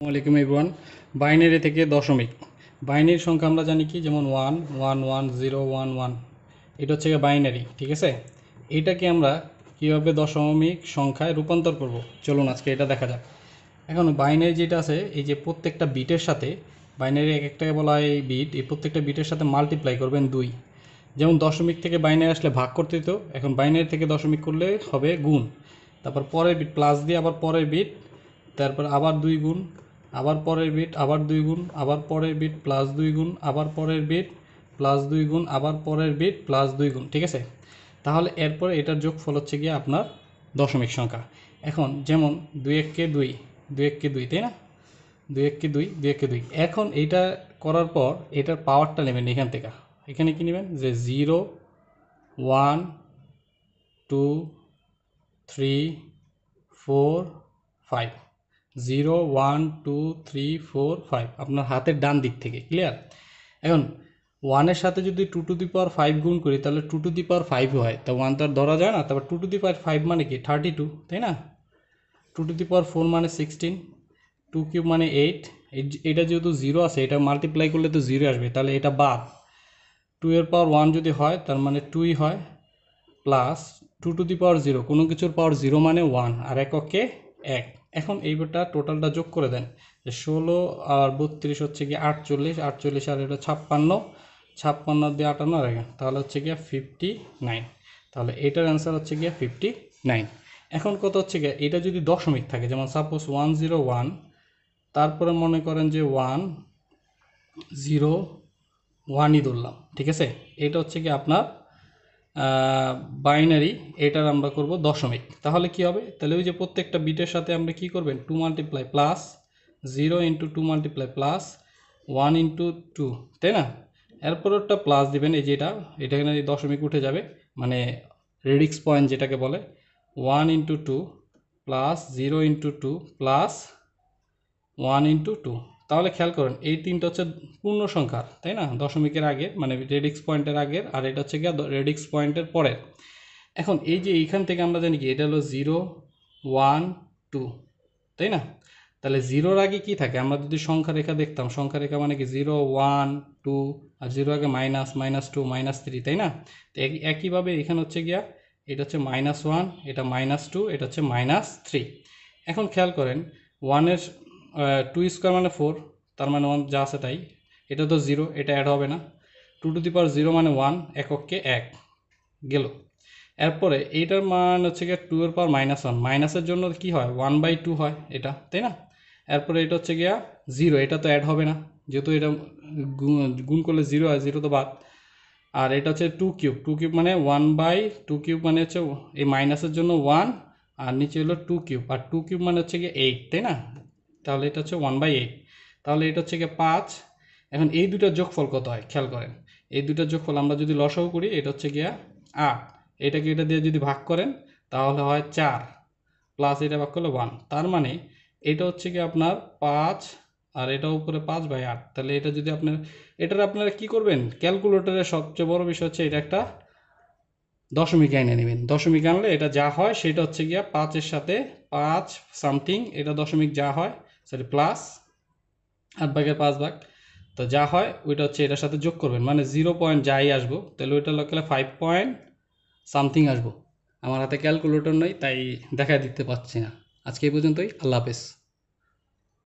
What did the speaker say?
আসসালামাইকুম everyone. Binary থেকে দশমিক। বাইনারি সংখ্যা আমরা জানি কি, যেমন 1 1 1 0 1 1, এটা হচ্ছে বাইনারি। ঠিক আছে, এটাকে আমরা কীভাবে দশমিক সংখ্যায় রূপান্তর করব, চলুন আজকে এটা দেখা যাক। এখন বাইনারি যেটা আছে, এই যে প্রত্যেকটা বিটের সাথে, বাইনারি এক একটাকে বলা হয় এই বিট, এই প্রত্যেকটা বিটের সাথে মাল্টিপ্লাই করবেন 2। যেমন দশমিক থেকে বাইনারি আসলে ভাগ করতে হতো, এখন বাইনারি থেকে দশমিক করলে হবে গুণ। তারপর পরের বিট প্লাস দিয়ে আবার পরের বিট, তারপর আবার 2 গুণ, আবার পরের বিট আবার 2 গুণ, আবার পরের বিট প্লাস 2 গুণ, আবার পরের বিট প্লাস 2 গুণ, আবার পরের বিট প্লাস 2 গুণ। ঠিক আছে, তাহলে এরপরে এটার যোগফল হচ্ছে গিয়ে আপনার দশমিক সংখ্যা। এখন যেমন 2 1 কে 2, 2 1 কে 2, তাই না, 2 1 কে 2, 2 1 কে 2। এখন এইটা করার পর এটার পাওয়ারটা নেবেন এখান থেকে। এখানে কি নেবেন, যে 0 1 2 3 4 5, 0 1 2 3 4 5 আপনার হাতের ডান দিক থেকে। ক্লিয়ার? এখন 1-এর সাথে যদি 2 টু দি পাওয়ার 5 গুণ করি, তাহলে 2 টু দি পাওয়ার 5 হয়, তা 1 তো আর ধরা যায় না। তারপর 2 টু দি পাওয়ার 5 মানে কি 32, তাই না। 2 টু দি পাওয়ার 4 মানে 16, 2 কিউব মানে 8। এটা যেহেতু 0 আছে, এটা মাল্টিপ্লাই করলে তো 0 আসবে, তাহলে এটা বাদ। 2 এর পাওয়ার 1 যদি হয়, তার মানে 2ই হয়, প্লাস 2 টু দি পাওয়ার 0, কোনো কিছুর পাওয়ার 0 মানে 1, আর এককে 1। এখন এইটা টোটালটা যোগ করে দেন, যে 16 আর 32 হচ্ছে গিয়ে 48, 48 আর এটা 56, 56 দিয়ে 58 আর তাহলে হচ্ছে গিয়ে 59। তাহলে এটার অ্যান্সার হচ্ছে গিয়ে 59। এখন কত হচ্ছে গিয়ে, এটা যদি দশমিক থাকে, যেমন সাপোজ 101, তারপরে মনে করেন যে 1 0 1ই ধরলাম। ঠিক আছে, এটা হচ্ছে কি আপনার বাইনারি, এটার আমরা করব দশমিক। তাহলে কি হবে, তাহলে ওই যে প্রত্যেকটা বিটের সাথে আমরা কি করবেন, 2 multiply plus 0 into 2 multiply plus 1 into 2, তাই না। এরপরটা প্লাস দিবেন, এই যে এটা এখানে দশমিক উঠে যাবে, মানে রেডিক্স পয়েন্ট যেটাকে বলে। 1 into 2 plus 0 into 2 plus 1 into 2। তাহলে খেয়াল করেন, এই তিনটা হচ্ছে পূর্ণ সংখ্যার, তাই না, দশমিকের আগের, মানে রেডিক্স পয়েন্টের আগের, আর এটা হচ্ছে গিয়ে রেডিক্স পয়েন্টের পরের। এখন এই যে এইখান থেকে আমরা জানি কি, এটা হলো 0 1 2, তাই না। তাহলে 0-র আগে কি থাকে, আমরা যদি সংখ্যা রেখা দেখতাম, সংখ্যা রেখা মানে কি 0 1 2, আর 0 আগে মাইনাস -2 -3, তাই না। তো একইভাবে এখানে হচ্ছে গিয়া, এটা হচ্ছে -1, এটা -2, এটা হচ্ছে -3। এখন খেয়াল করেন, 1-এর 2 স্কোয়ার মানে 4, তার মানে 1 যা আছে তাই। এটা তো 0, এটা অ্যাড হবে না। 2 টু দি পাওয়ার 0 মানে 1, এককে 1 গেল। এরপরে এইটার মান হচ্ছে গিয়ে 2 এর পাওয়ার -1, মাইনাসের জন্য কি হয় 1/2 হয় এটা, তাই না। এরপরে এটা হচ্ছে গিয়া 0, এটা তো অ্যাড হবে না, যেহেতু এটা গুণ করলে 0 হয়, 0 তো বাদ। আর এটা হচ্ছে 2 কিউব, 2 কিউব মানে 1/2 কিউব মানে হচ্ছে এই মাইনাসের জন্য 1, আর নিচে হলো 2 কিউব, আর 2 কিউব মানে হচ্ছে গিয়ে 8, তাই না। তাহলে এটা হচ্ছে 1/8, তাহলে এটা হচ্ছে গিয়ে 5। এখন এই দুটার যোগফল কত হয় খেয়াল করেন, এই দুটার যোগফল আমরা যদি লসাগু করি, এটা হচ্ছে গিয়া 8, এটাকে এটা দিয়ে যদি ভাগ করেন, তাহলে হয় 4, প্লাস এটা ভাগ করলে 1, তার মানে এটা হচ্ছে কি আপনার 5, আর এটা উপরে 5/8। তাহলে এটা যদি আপনারা কি করবেন, ক্যালকুলেটরের সবচেয়ে বড় বিষয় হচ্ছে এটা একটা দশমিক এনে নেবেন। দশমিক আনলে এটা যা হয় সেটা হচ্ছে গিয়া 5-এর সাথে 5 সামথিং, এটা দশমিক যা হয়, সরি প্লাস 8/5, তো যা হয় ওইটা হচ্ছে এটার সাথে যোগ করবেন, মানে 0 পয়েন্ট যাই আসবো, তাহলে ওইটা লোকালে 5 পয়েন্ট সামথিং আসবো। আমার হাতে ক্যালকুলেটর নেই, তাই দেখা দিতে পারছি না। আজকে এই পর্যন্তই, আল্লাহ হাফেজ।